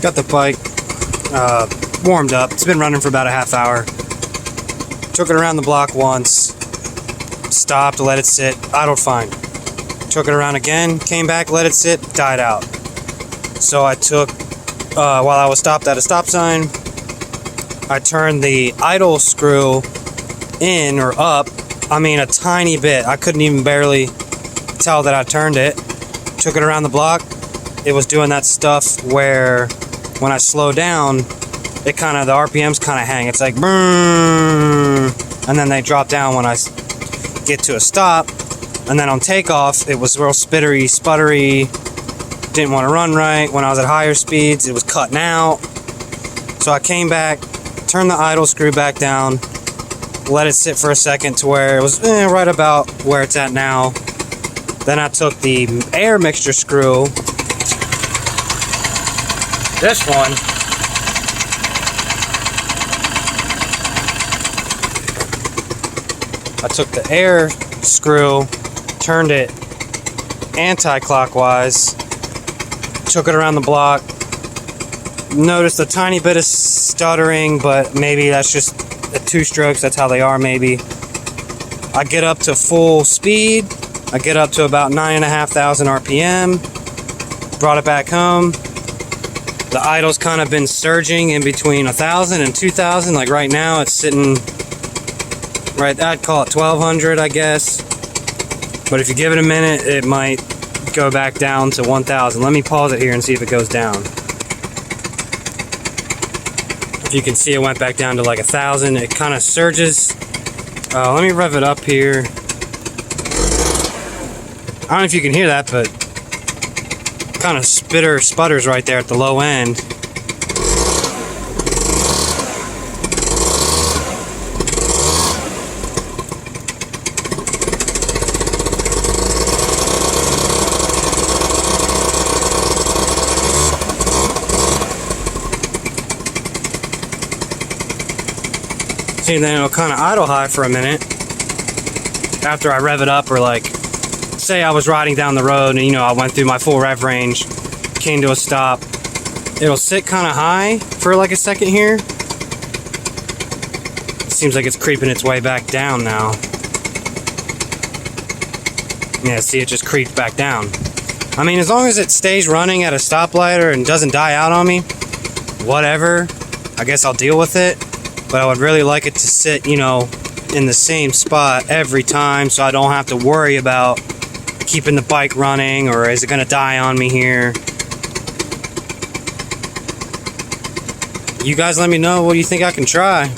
Got the bike warmed up. It's been running for about a half hour. Took it around the block once. Stopped, let it sit, idled fine. Took it around again, came back, let it sit, died out. So I took, while I was stopped at a stop sign, I turned the idle screw in or up. I mean, a tiny bit. I couldn't even barely tell that I turned it. Took it around the block. It was doing that stuff where when I slow down, it kind of, the RPMs kind of hang. It's like, and then they drop down when I get to a stop. And then on takeoff, it was real sputtery, didn't want to run right. When I was at higher speeds, it was cutting out. So I came back, turned the idle screw back down, let it sit for a second to where it was right about where it's at now. Then I took the air mixture screw, this one, I took the air screw, turned it anti-clockwise, took it around the block, noticed a tiny bit of stuttering, but maybe that's just two strokes, that's how they are maybe. I get up to full speed, I get up to about 9,500 RPM, brought it back home. The idle's kind of been surging in between 1,000 and 2,000, like right now it's sitting right, I'd call it 1,200 I guess. But if you give it a minute, it might go back down to 1,000. Let me pause it here and see if it goes down. If you can see, it went back down to like 1,000. It kind of surges. Let me rev it up here. I don't know if you can hear that, but kind of sputters right there at the low end. See, then it'll kind of idle high for a minute after I rev it up, or like, say I was riding down the road and I went through my full rev range, came to a stop. It'll sit kind of high for like a second here. It seems like it's creeping its way back down now. Yeah, see, it just creeped back down. I mean, as long as it stays running at a stoplight and doesn't die out on me, whatever, I guess I'll deal with it. But I would really like it to sit, in the same spot every time, so I don't have to worry about keeping the bike running, or is it going to die on me here. You guys let me know, what do you think I can try?